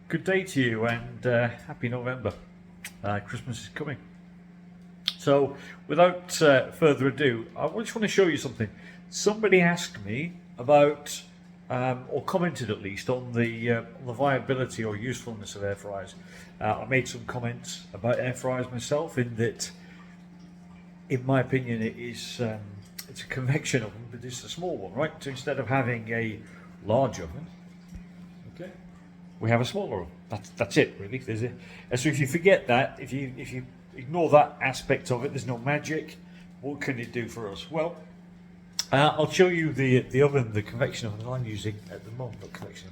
Good day to you and happy November. Christmas is coming. So without further ado, I just want to show you something. Somebody asked me about, or commented at least, on the viability or usefulness of air fryers. I made some comments about air fryers myself, in that, in my opinion, it's a convection oven, but it's a small one, right? So instead of having a large oven, okay, we have a smaller one. That's it, really. So if you forget that, if you ignore that aspect of it, there's no magic. What can it do for us? Well, I'll show you the oven, the convection oven that I'm using at the moment, not convection,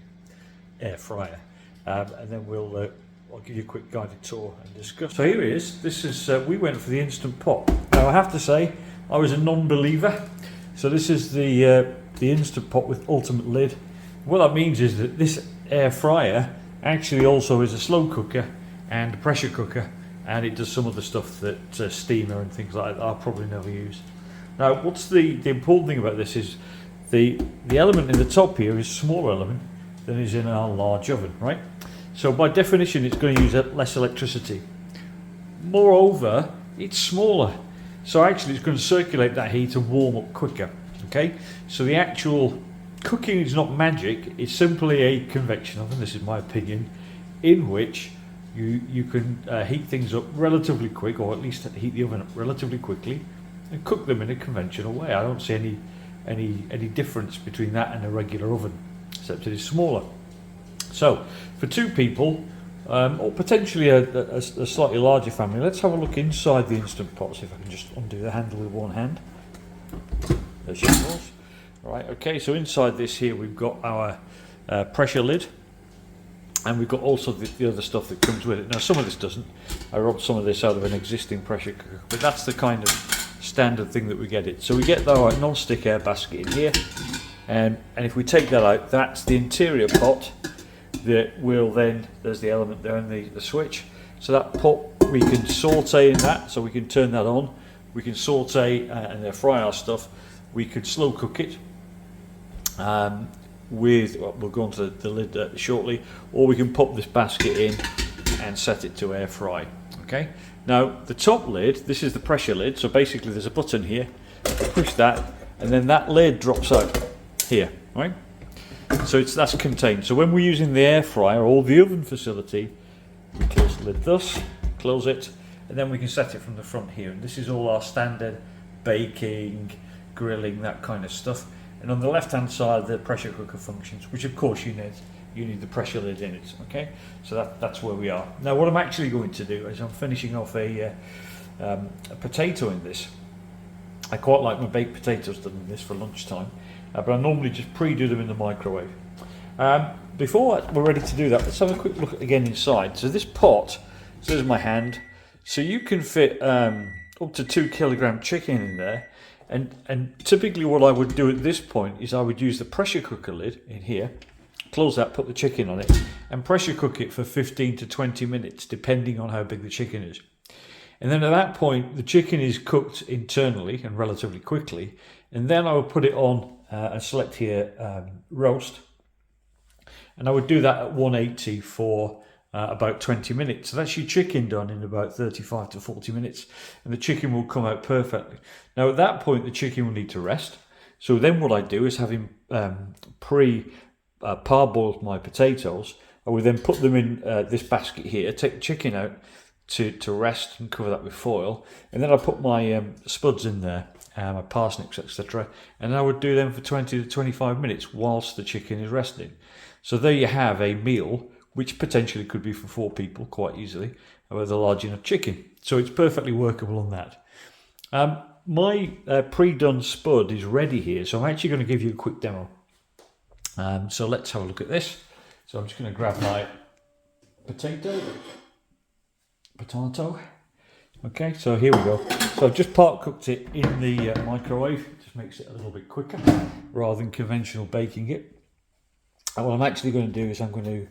air fryer, and then I'll give you a quick guided tour and discuss. So here it is. This is we went for the Instant Pot. Now I have to say, I was a non-believer. So this is the Instant Pot with ultimate lid. What that means is that this air fryer actually also is a slow cooker and a pressure cooker, and it does some of the stuff that steamer and things like that I'll probably never use. Now, what's the important thing about this is the element in the top here is a smaller element than is in our large oven, right? So by definition, it's going to use less electricity. Moreover, it's smaller, so actually it's going to circulate that heat and warm up quicker. Okay, so the actual cooking is not magic, it's simply a convection oven, this is my opinion, in which you can heat things up relatively quick, or at least heat the oven up relatively quickly and cook them in a conventional way. I don't see any difference between that and a regular oven, except it is smaller. So for two people, or potentially a slightly larger family, let's have a look inside the Instant Pot. See if I can just undo the handle with one hand. There's yours. Right, okay, so inside this here we've got our pressure lid, and we've got also the other stuff that comes with it. Now some of this doesn't. I robbed some of this out of an existing pressure cooker, but that's the kind of standard thing that we get it. So we get our non-stick air basket in here, and if we take that out, that's the interior pot that will then, there's the element there and the switch. So that pot, we can saute in that, so we can turn that on. We can saute and fry our stuff. We could slow cook it. We'll go on to the lid shortly, or we can pop this basket in and set it to air fry. Okay, now the top lid, this is the pressure lid, so basically there's a button here, push that, and then that lid drops out here, right? So that's contained. So when we're using the air fryer or the oven facility, we close the lid thus, close it, and then we can set it from the front here, and this is all our standard baking, grilling, that kind of stuff. And on the left hand side, the pressure cooker functions, which of course you need the pressure lid in it. Okay, so that's where we are. Now what I'm actually going to do is I'm finishing off a potato in this. I quite like my baked potatoes done in this for lunchtime, but I normally just pre-do them in the microwave. Before we're ready to do that, let's have a quick look again inside. So this pot, so there's my hand, so you can fit up to 2 kilogram chicken in there. And typically what I would do at this point is I would use the pressure cooker lid in here, close that, put the chicken on it, and pressure cook it for 15 to 20 minutes, depending on how big the chicken is. And then at that point, the chicken is cooked internally and relatively quickly, and then I would put it on and select here roast, and I would do that at 180 for about 20 minutes. So that's your chicken done in about 35 to 40 minutes, and the chicken will come out perfectly. Now at that point, the chicken will need to rest. So then what I do is, having parboiled my potatoes, I would then put them in this basket here, take the chicken out to rest and cover that with foil, and then I put my spuds in there, my parsnips, etc., and I would do them for 20 to 25 minutes whilst the chicken is resting. So there you have a meal which potentially could be for 4 people quite easily, with a large enough chicken. So it's perfectly workable on that. My pre-done spud is ready here, so I'm actually going to give you a quick demo. So let's have a look at this. So I'm just going to grab my potato. Okay, so here we go. So I've just part cooked it in the microwave. It just makes it a little bit quicker rather than conventional baking it. And what I'm actually going to do is I'm going to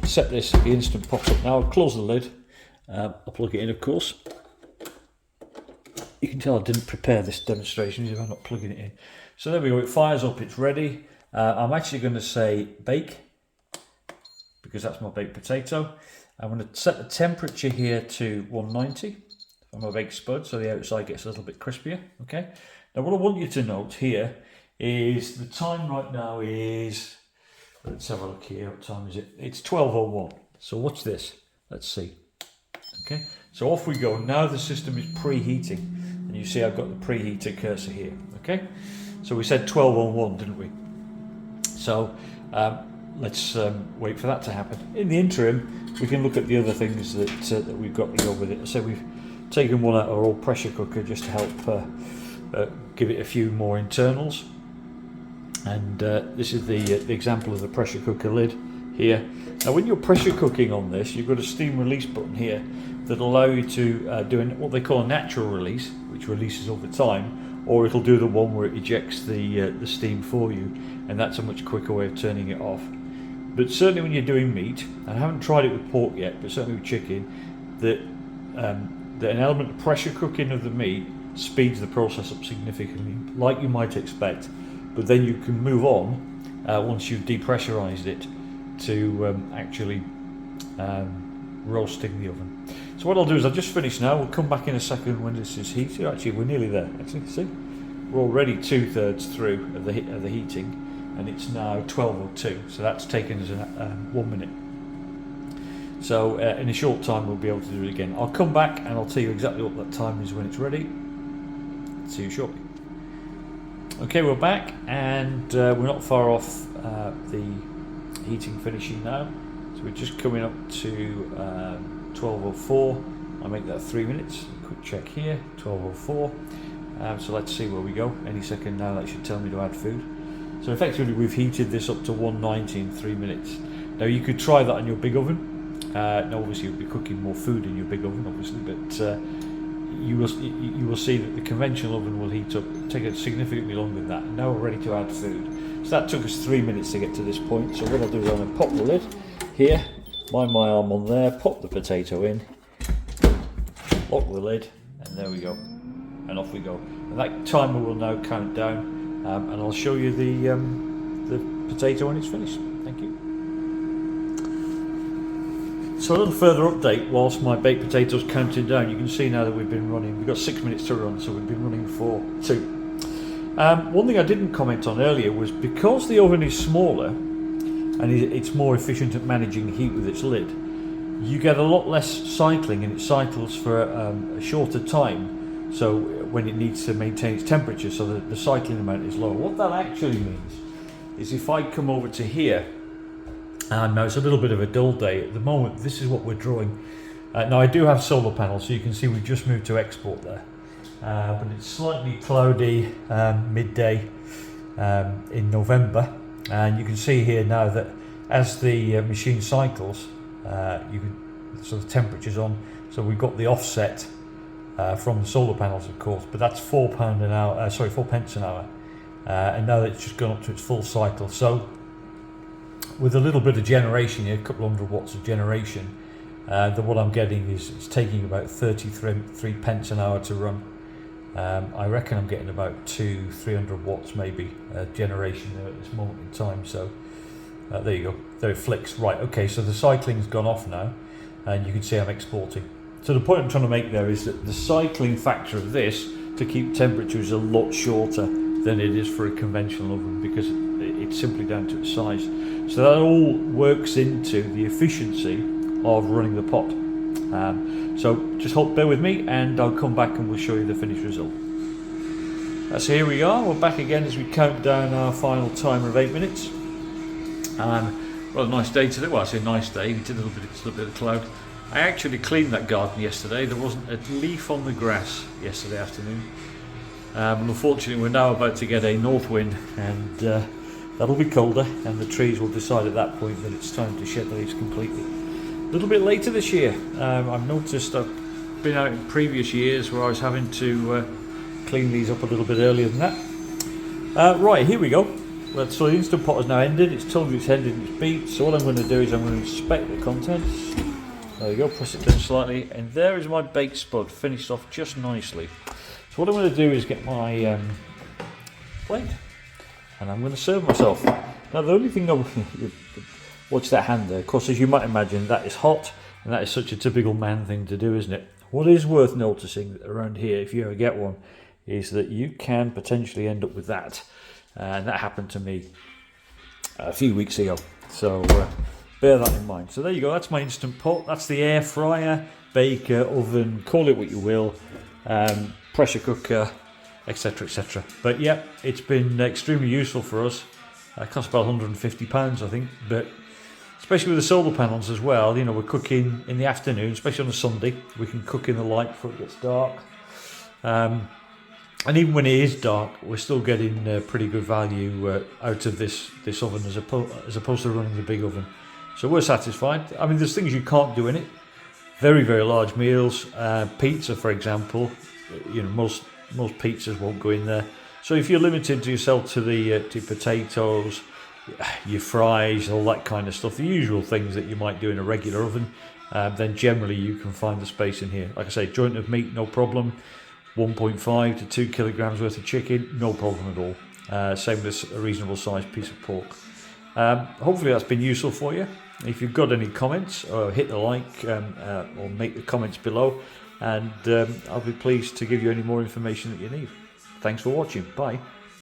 set the Instant Pot up now. I'll close the lid. I'll plug it in, of course. You can tell I didn't prepare this demonstration if I'm not plugging it in. So there we go, it fires up, it's ready. I'm actually going to say bake, because that's my baked potato. I'm going to set the temperature here to 190 on my baked spud, so the outside gets a little bit crispier. Okay. Now what I want you to note here is the time right now is, let's have a look here, what time is it? It's 12:01. So watch this, let's see. Okay, so off we go. Now the system is preheating, and you see I've got the preheater cursor here. Okay, so we said 12:01, didn't we? So let's wait for that to happen. In the interim, we can look at the other things that that we've got to go with it. So we've taken one out of our old pressure cooker just to help give it a few more internals. And this is the example of the pressure cooker lid here. Now when you're pressure cooking on this, you've got a steam release button here that allow you to do what they call a natural release, which releases over time, or it'll do the one where it ejects the steam for you, and that's a much quicker way of turning it off. But certainly when you're doing meat, and I haven't tried it with pork yet, but certainly with chicken, that an element of pressure cooking of the meat speeds the process up significantly, like you might expect. But then you can move on once you've depressurized it to actually roasting the oven. So what I'll do is I'll just finish now. We'll come back in a second when this is heated. Actually, we're nearly there. Actually, see, we're already 2/3 through of the heating, and it's now 12:02. So that's taken us 1 minute. So in a short time we'll be able to do it again. I'll come back and I'll tell you exactly what that time is when it's ready. See you shortly. Okay, we're back, and we're not far off the heating finishing now. So we're just coming up to 12:04. I'll make that 3 minutes. Quick check here, 12:04. So let's see where we go. Any second now that should tell me to add food. So effectively we've heated this up to 190 in 3 minutes. Now you could try that on your big oven. Now obviously you'll be cooking more food in your big oven, obviously, but you will see that the conventional oven will heat up, take it significantly longer than that. And now we're ready to add food. So that took us 3 minutes to get to this point. So what I'll do is I'm going to pop the lid here, mind my arm on there, pop the potato in, lock the lid, and there we go. And off we go. And that timer will now count down, and I'll show you the potato when it's finished. Thank you. So a little further update whilst my baked potatoes counting down. You can see now that we've been running, we've got 6 minutes to run, so we've been running for 2. One thing I didn't comment on earlier was because the oven is smaller and it's more efficient at managing heat with its lid, you get a lot less cycling, and it cycles for a shorter time, so when it needs to maintain its temperature, so that the cycling amount is lower. What that actually means is if I come over to here, and now it's a little bit of a dull day at the moment, this is what we're drawing. Now I do have solar panels, so you can see we've just moved to export there, but it's slightly cloudy midday in November, and you can see here now that as the machine cycles, you can, so the temperature's on, so we've got the offset from the solar panels, of course, but that's £4 an hour, 4 pence an hour, and now it's just gone up to its full cycle. So with a little bit of generation here, a couple of 100 watts of generation, what I'm getting is it's taking about 33 pence an hour to run. I reckon I'm getting about 200-300 watts maybe generation there at this moment in time. So there you go, there it flicks. Right, okay, so the cycling's gone off now, and you can see I'm exporting. So the point I'm trying to make there is that the cycling factor of this to keep temperature is a lot shorter than it is for a conventional oven, because it's simply down to its size. So that all works into the efficiency of running the pot. So just bear with me, and I'll come back and we'll show you the finished result. So here we are, we're back again as we count down our final timer of 8 minutes. Well, a nice day today. Well, I say nice day, we did a little bit of cloud. I actually cleaned that garden yesterday. There wasn't a leaf on the grass yesterday afternoon. And unfortunately we're now about to get a north wind, and that'll be colder, and the trees will decide at that point that it's time to shed the leaves completely. A little bit later this year. I've noticed I've been out in previous years where I was having to clean these up a little bit earlier than that. Right, here we go. Well, so the Instant Pot has now ended. It's told you it's ended and it's beeped. So what I'm going to do is I'm going to inspect the contents. There you go, press it down slightly, and there is my baked spud, finished off just nicely. So what I'm going to do is get my plate, and I'm going to serve myself. Now the only thing, the watch that hand there. Of course, as you might imagine, that is hot, and that is such a typical man thing to do, isn't it? What is worth noticing around here, if you ever get one, is that you can potentially end up with that. And that happened to me a few weeks ago. So bear that in mind. So there you go, that's my Instant Pot. That's the air fryer, baker, oven, call it what you will, pressure cooker, etc, etc. But yeah, it's been extremely useful for us. It cost about £150, I think, but especially with the solar panels as well, you know, we're cooking in the afternoon, especially on a Sunday. We can cook in the light before it gets dark. And even when it is dark, we're still getting pretty good value out of this oven as opposed to running the big oven. So we're satisfied. I mean, there's things you can't do in it. Very, very large meals. Pizza, for example, you know, most pizzas won't go in there. So if you're limited to yourself to the to potatoes, your fries, all that kind of stuff, the usual things that you might do in a regular oven, then generally you can find the space in here. Like I say, joint of meat, no problem. 1.5 to 2 kilograms worth of chicken, no problem at all. Same with a reasonable sized piece of pork. Hopefully that's been useful for you. If you've got any comments, hit the like or make the comments below, and I'll be pleased to give you any more information that you need. Thanks for watching. Bye.